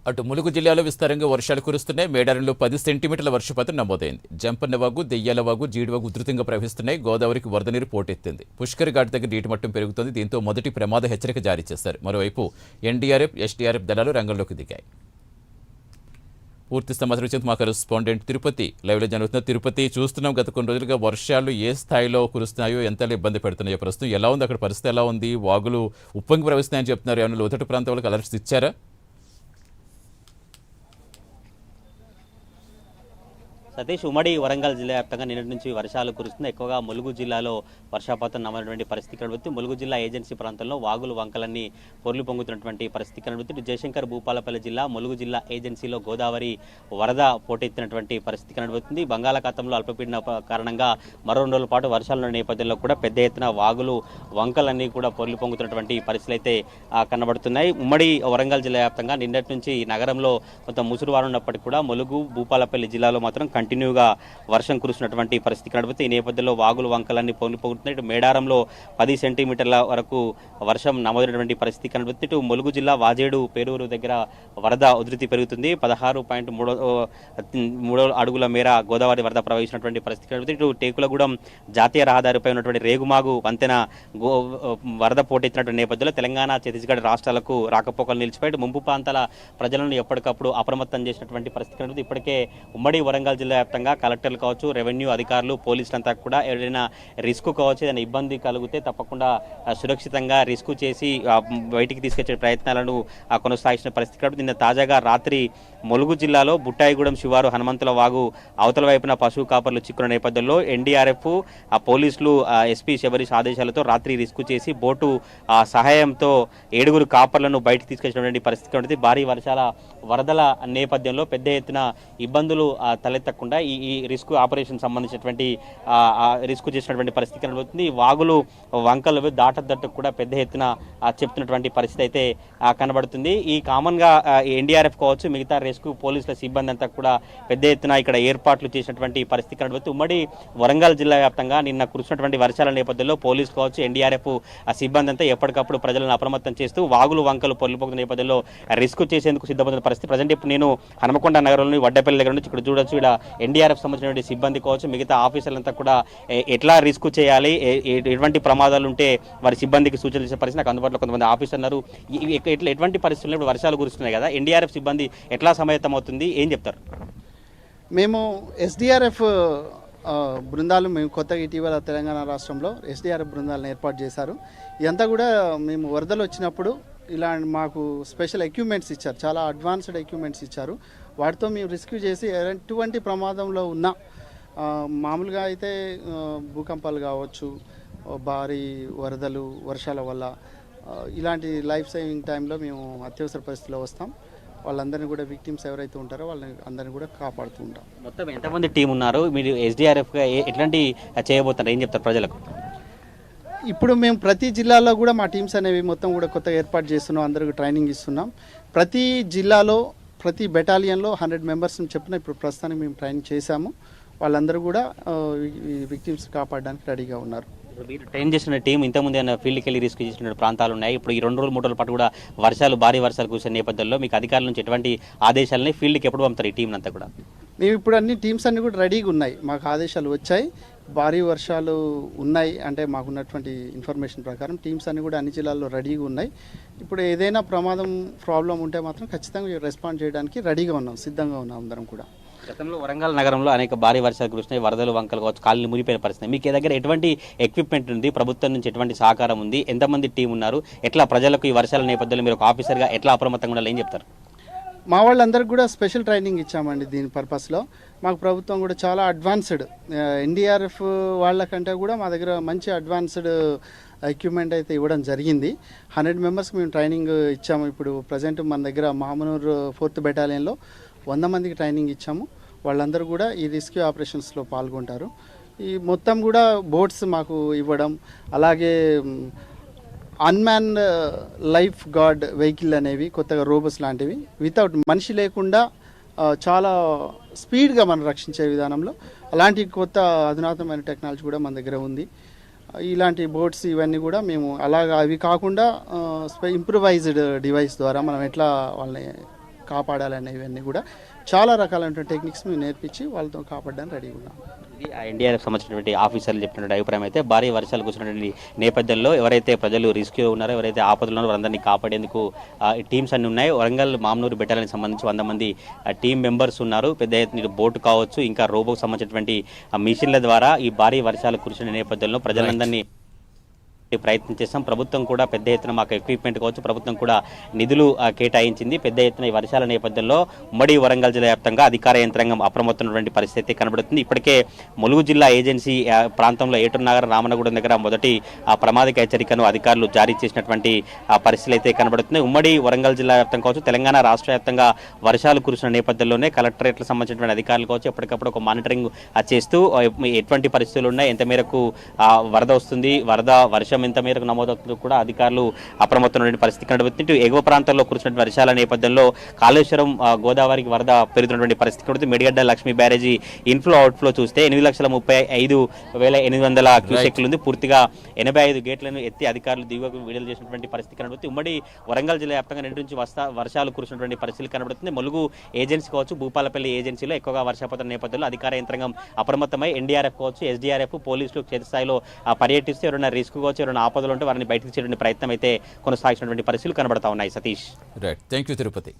అటు ములుగు జిల్లాలో విస్తారంగా వర్షాలు కురుస్తున్నాయి. మేడారంలో 10 సెంటీమీటర్ల వర్షపాతం నమోదైంది. జంపన్నవాగు, దెయ్యాలవాగు, జీడివాగు ఉధృతంగా ప్రవహిస్తున్నాయి. గోదావరికి వరద నీరు పోటెత్తింది. పుష్కర్ ఘాట్ దగ్గర నీటి మట్టం పెరుగుతోంది. దీంతో మొదటి ప్రమాద హెచ్చరిక జారీ చేశారు. మరోవైపు ఎన్డీఆర్ఎఫ్, ఎస్డీఆర్ఎఫ్ దళాలు రంగంలోకి దిగాయి. పూర్తి సమాచారం ఇచ్చేందుకు మా కరెస్పాండెంట్ తిరుపతి లైవ్లో జరుగుతున్న. తిరుపతి, చూస్తున్నాం గత కొన్ని రోజులుగా వర్షాలు ఏ స్థాయిలో కురుస్తున్నాయో, ఎంత ఇబ్బంది పెడుతున్నాయో, ప్రస్తుతం ఎలా ఉంది అక్కడ పరిస్థితి ఎలా ఉంది? వాగులు ఉప్పొంగి ప్రవహిస్తున్నాయని చెప్తున్నారు. ఏమైనా లోతట్టు ప్రాంతం వాళ్ళకి అలర్ట్స్ ఇచ్చారా? సతీష్, ఉమ్మడి వరంగల్ జిల్లా వ్యాప్తంగా నిన్నటి నుంచి వర్షాలు కురుస్తున్నాయి. ఎక్కువగా ములుగు జిల్లాలో వర్షపాతం నమోదైనటువంటి పరిస్థితి కనబడుతుంది. ములుగు జిల్లా ఏజెన్సీ ప్రాంతంలో వాగులు వంకలన్నీ పొర్లు పొంగుతున్నటువంటి పరిస్థితి కనబడుతుంది. జయశంకర్ భూపాలపల్లి జిల్లా ములుగు జిల్లా ఏజెన్సీలో గోదావరి వరద పోటెత్తినటువంటి పరిస్థితి కనబడుతుంది. బంగాళాఖాతంలో అల్పపీడన కారణంగా మరో 2 రోజుల పాటు వర్షాల నేపథ్యంలో కూడా పెద్ద ఎత్తున వాగులు వంకలన్నీ కూడా పొర్లు పొంగుతున్నటువంటి పరిస్థితులు అయితే కనబడుతున్నాయి. ఉమ్మడి వరంగల్ జిల్లా వ్యాప్తంగా నిన్నటి నుంచి నగరంలో కొంత ముసురువారు ఉన్నప్పటికీ కూడా ములుగు భూపాలపల్లి జిల్లాలో మాత్రం కంటిన్యూగా వర్షం కురుస్తున్నటువంటి పరిస్థితి కనబడుతుంది. ఈ నేపథ్యంలో వాగులు వంకలన్నీ పొంగిపోతున్నాయి. ఇటు మేడారంలో 10 సెంటీమీటర్ల వరకు వర్షం నమోదైనటువంటి పరిస్థితి కనబడుతుంది. ఇటు ములుగు జిల్లా వాజేడు, పేరూరు దగ్గర వరద ఉధృతి పెరుగుతుంది. 16.3 అడుగుల మేర గోదావరి వరద ప్రవహించినటువంటి పరిస్థితి కనబడుతుంది. ఇటు టేకులగూడెం జాతీయ రహదారిపై ఉన్నటువంటి రేగుమాగు వంతెన వరద పోటెత్తినటువంటి నేపథ్యంలో తెలంగాణ, ఛత్తీస్గఢ్ రాష్ట్రాలకు రాకపోకలు నిలిచిపోయి ముంపు ప్రాంతాల ప్రజలను ఎప్పటికప్పుడు అప్రమత్తం చేసినటువంటి పరిస్థితి కనబడుతుంది. ఇప్పటికే ఉమ్మడి వరంగల్ జిల్లా వ్యాప్తంగా కలెక్టర్లు కావచ్చు, రెవెన్యూ అధికారులు, పోలీసులంతా కూడా ఎవరైనా రిస్క్ కావచ్చు, ఏదైనా ఇబ్బంది కలిగితే తప్పకుండా సురక్షితంగా రిస్క్ చేసి బయటికి తీసుకొచ్చే ప్రయత్నాలను కొనసాగించిన పరిస్థితి కాబట్టి నిన్న తాజాగా రాత్రి ములుగు జిల్లాలో బుట్టాయిగూడెం శివారు హనుమంతుల వాగు అవతల వైపున పశువు కాపర్లు చిక్కున్న నేపథ్యంలో ఎన్డీఆర్ఎఫ్, పోలీసులు, ఎస్పీ శబరీష్ ఆదేశాలతో రాత్రి రిస్క్ చేసి బోటు సహాయంతో 7 కాపర్లను బయటికి తీసుకొచ్చినటువంటి పరిస్థితి ఉంటుంది. భారీ వర్షాల వరదల నేపథ్యంలో పెద్ద ఎత్తున ఇబ్బందులు తలెత్తకుండా ఈ రిస్క్ ఆపరేషన్ సంబంధించినటువంటి రిస్క్ చేసినటువంటి పరిస్థితి కనబడుతుంది. వాగులు వంకలు దాటద్దట్టు కూడా పెద్ద ఎత్తున చెప్తున్నటువంటి పరిస్థితి అయితే కనబడుతుంది. ఈ కామన్గా ఎన్డీఆర్ఎఫ్ కావచ్చు, మిగతా రెస్క్యూ పోలీసుల సిబ్బంది అంతా కూడా పెద్ద ఎత్తున ఇక్కడ ఏర్పాట్లు చేసినటువంటి పరిస్థితి కనబడుతుంది. ఉమ్మడి వరంగల్ జిల్లా వ్యాప్తంగా నిన్న కురిసినటువంటి వర్షాల నేపథ్యంలో పోలీసు కావచ్చు, ఎన్డీఆర్ఎఫ్ సిబ్బంది అంతా ఎప్పటికప్పుడు ప్రజలను అప్రమత్తం చేస్తూ వాగులు వంకలు పొర్లుపోతున్న నేపథ్యంలో రిస్క్ చేసేందుకు సిద్ధపడుతున్న పరిస్థితి. ప్రజెంట్ ఇప్పుడు నేను హనుమకొండ నగరంలోని వడ్డపల్లి దగ్గర నుంచి ఇక్కడ చూడొచ్చు. ఇక్కడ ఎన్డీఆర్ఎఫ్ సంబంధించిన సిబ్బంది కావచ్చు, మిగతా ఆఫీసర్లంతా కూడా ఎట్లా రిస్క్ చేయాలి, ఎటువంటి ప్రమాదాలు ఉంటే వారి సిబ్బందికి సూచనలు చేసే పరిస్థితి. నాకు అందుబాటులో కొంతమంది ఆఫీసర్లు ఎటువంటి పరిస్థితుల్లో ఇప్పుడు వర్షాలు కురుస్తున్నాయి కదా, ఎన్డీఆర్ఎఫ్ సిబ్బంది ఎట్లా సమాయత్తం అవుతుంది, ఏం చెప్తారు? మేము ఎస్డీఆర్ఎఫ్ బృందాలు మేము కొత్తగా ఇటీవల తెలంగాణ రాష్ట్రంలో ఎస్డీఆర్ఎఫ్ బృందాలను ఏర్పాటు చేశారు. ఇదంతా కూడా మేము వరదలు వచ్చినప్పుడు ఇలా మాకు స్పెషల్ ఎక్విప్మెంట్స్ ఇచ్చారు, చాలా అడ్వాన్స్డ్ ఎక్విప్మెంట్స్ ఇచ్చారు. వాటితో మేము రెస్క్యూ చేసి ఎటువంటి ప్రమాదంలో ఉన్నా, మామూలుగా అయితే భూకంపాలు కావచ్చు, భారీ వరదలు, వర్షాల వల్ల ఇలాంటి లైఫ్ సేవింగ్ టైంలో మేము అత్యవసర పరిస్థితిలో వస్తాం. వాళ్ళందరినీ కూడా విక్టిమ్స్ ఎవరైతే ఉంటారో వాళ్ళని అందరినీ కూడా కాపాడుతూ ఉంటాం. మొత్తం ఎంతమంది టీం ఉన్నారు? మీరు ఎస్డీఆర్ఎఫ్గా ఎట్లాంటి చేయబోతున్నారు, ఏం చెప్తారు ప్రజలకు? ఇప్పుడు మేము ప్రతి జిల్లాలో కూడా మా టీమ్స్ అనేవి మొత్తం కూడా కొత్తగా ఏర్పాటు చేస్తున్నాం, అందరికీ ట్రైనింగ్ ఇస్తున్నాం. ప్రతి జిల్లాలో ప్రతి బెటాలియన్లో 100 మెంబర్స్ని చెప్పిన ఇప్పుడు ప్రస్తుతానికి మేము ట్రైనింగ్ చేశాము. వాళ్ళందరూ కూడా విక్టిమ్స్ కాపాడడానికి రెడీగా ఉన్నారు. మీరు ట్రైన్ చేసిన టీం ఇంతకుముందు ఏమైనా ఫీల్డ్కి వెళ్ళి రిస్క్ చేసిన ప్రాంతాలు ఉన్నాయి. ఇప్పుడు ఈ 2 రోజులు 3 రోజుల పాటు కూడా భారీ వర్షాలు కురిసిన నేపథ్యంలో మీకు అధికారుల నుంచి ఎటువంటి ఆదేశాలని ఫీల్డ్కి ఎప్పుడు పంపుతారు ఈ టీం అంతా కూడా? మేము ఇప్పుడు అన్ని టీమ్స్ అన్ని కూడా రెడీగా ఉన్నాయి, మాకు ఆదేశాలు వచ్చాయి. భారీ వర్షాలు ఉన్నాయి అంటే మాకున్నటువంటి ఇన్ఫర్మేషన్ ప్రకారం టీమ్స్ అన్ని కూడా అన్ని జిల్లాల్లో రెడీగా ఉన్నాయి. ఇప్పుడు ఏదైనా ప్రాబ్లం ఉంటే మాత్రం ఖచ్చితంగా రెస్పాండ్ చేయడానికి రెడీగా ఉన్నాం, సిద్ధంగా ఉన్నాం అందరం కూడా. గతంలో వరంగల్ నగరంలో అనేక భారీ వర్షాలు కురిసినాయి, వరదలు వంకలు కావచ్చు, కాలనీ మునిపోయిన పరిస్థితి. మీకు దగ్గర ఎటువంటి ఎక్విప్మెంట్ ఉంది, ప్రభుత్వం నుంచి ఎటువంటి సహకారం ఉంది, ఎంతమంది టీం ఉన్నారు, ఎట్లా ప్రజలకు ఈ వర్షాల నేపథ్యంలో మీరు ఒక ఆఫీసర్గా ఎట్లా అప్రమత్తంగా ఉండాలి, ఏం చెప్తారు? మా వాళ్ళందరికీ కూడా స్పెషల్ ట్రైనింగ్ ఇచ్చామండి దీని పర్పస్లో. మాకు ప్రభుత్వం కూడా చాలా అడ్వాన్స్డ్, ఎన్డీఆర్ఎఫ్ వాళ్ళకంటే కూడా మా దగ్గర మంచి అడ్వాన్స్డ్ ఎక్విప్మెంట్ అయితే ఇవ్వడం జరిగింది. 100 మెంబర్స్కి మేము ట్రైనింగ్ ఇచ్చాము. ఇప్పుడు ప్రజెంట్ మన దగ్గర మామనూరు 4th బెటాలియన్లో 100 మందికి ట్రైనింగ్ ఇచ్చాము. వాళ్ళందరూ కూడా ఈ రెస్క్యూ ఆపరేషన్స్లో పాల్గొంటారు. ఈ మొత్తం కూడా బోట్స్ మాకు ఇవ్వడం, అలాగే అన్మ్యాన్డ్ లైఫ్ గార్డ్ వెహికల్ అనేవి కొత్తగా రోబోస్ లాంటివి వితౌట్ మనిషి లేకుండా చాలా స్పీడ్గా మనం రక్షించే విధానంలో అలాంటి కొత్త అధునాతనమైన టెక్నాలజీ కూడా మన దగ్గర ఉంది. ఇలాంటి బోట్స్ ఇవన్నీ కూడా మేము అలాగా అవి కాకుండా ఇంప్రూవైజ్డ్ డివైస్ ద్వారా మనం ఎట్లా వాళ్ళని కాపాడాలనేవన్నీ కూడా చాలా రకాలైన టెక్నిక్స్ మేము నేర్పించి వాళ్ళతో కాపాడడానికి రెడీగా ఉన్నాం. ఇది ఎన్డీఆర్ఎఫ్ సంబంధించినటువంటి ఆఫీసర్లు చెప్పినటువంటి అభిప్రాయం అయితే భారీ వర్షాలు కురిసినటువంటి నేపథ్యంలో ఎవరైతే ప్రజలు రిస్క్ ఉన్నారో, ఎవరైతే ఆపదలు ఉన్నారో వారందరినీ కాపాడేందుకు టీమ్స్ అన్ని ఉన్నాయి. వరంగల్ మామనూరు బెటాలియన్ సంబంధించి 100 మంది టీం మెంబర్స్ ఉన్నారు. పెద్ద ఎత్తున బోటు కావచ్చు, ఇంకా రోబోకి సంబంధించినటువంటి మిషన్ల ద్వారా ఈ భారీ వర్షాలు కురిసిన నేపథ్యంలో ప్రజలందరినీ ప్రయత్నం చేస్తాం. ప్రభుత్వం కూడా పెద్ద ఎత్తున మాకు ఎక్విప్మెంట్ కావచ్చు, ప్రభుత్వం కూడా నిధులు కేటాయించింది. పెద్ద ఎత్తున ఈ వర్షాల నేపథ్యంలో ఉమ్మడి వరంగల్ జిల్లా వ్యాప్తంగా అధికార యంత్రాంగం అప్రమత్తమైనటువంటి పరిస్థితి కనబడుతుంది. ఇప్పటికే ములుగు జిల్లా ఏజెన్సీ ప్రాంతంలో ఏటూరు నగర్ రామనగూడెం దగ్గర మొదటి ప్రమాదక హెచ్చరికను అధికారులు జారీ చేసినటువంటి పరిస్థితులు అయితే కనబడుతున్నాయి. ఉమ్మడి వరంగల్ జిల్లా వ్యాప్తంగా కావచ్చు, తెలంగాణ రాష్ట్ర వ్యాప్తంగా వర్షాలు కురిసిన నేపథ్యంలోనే కలెక్టరేట్లకు సంబంధించినటువంటి అధికారులు కావచ్చు ఎప్పటికప్పుడు ఒక మానిటరింగ్ చేస్తూ ఎటువంటి పరిస్థితులు ఉన్నాయి, ఎంత మేరకు వరద వస్తుంది, వర్షం ఎంత మేరకు నమోదవుతుందో కూడా అధికారులు అప్రమత్తమైన పరిస్థితి కనబడుతుంది. ఎగువ ప్రాంతాల్లో కురిసినటువంటి వర్షాల నేపథ్యంలో కాళేశ్వరం గోదావరికి వరద పెరుగుతున్నటువంటి పరిస్థితి కనబడుతుంది. మేడిగడ్డ లక్ష్మీ బ్యారేజీ ఇన్ఫ్లో అవుట్ఫ్లో చూస్తే 8,35,500 క్యూసెక్లు ఉంది. పూర్తిగా 85 గేట్లను ఎత్తి అధికారులు దిగువకు విడుదల చేసినటువంటి పరిస్థితి కనబడుతుంది. ఉమ్మడి వరంగల్ జిల్లా వ్యాప్తంగా 2 నుంచి వర్షాలు కురిసినటువంటి పరిస్థితి కనబడుతుంది. ములుగు ఏజెన్సీ కావచ్చు, భూపాలపల్లి ఏజెన్సీలో ఎక్కువగా వర్షపాతం నేపథ్యంలో అధికార యంత్రాంగం అప్రమత్తమై ఎన్డీఆర్ఎఫ్ కావచ్చు, ఎస్డీఆర్ఎఫ్, పోలీసులు క్షేత్రస్థాయిలో పర్యటిస్తూ ఎవరైనా రిస్క్ కావచ్చు, ఎవరైనా ఆపదలు ఉంటే వారిని బయటకు చేయడానికి ప్రయత్నం అయితే కొనసాగించినటువంటి పరిస్థితులు కనబడతా ఉన్నాయి. Satish. Right, thank you Tirupati.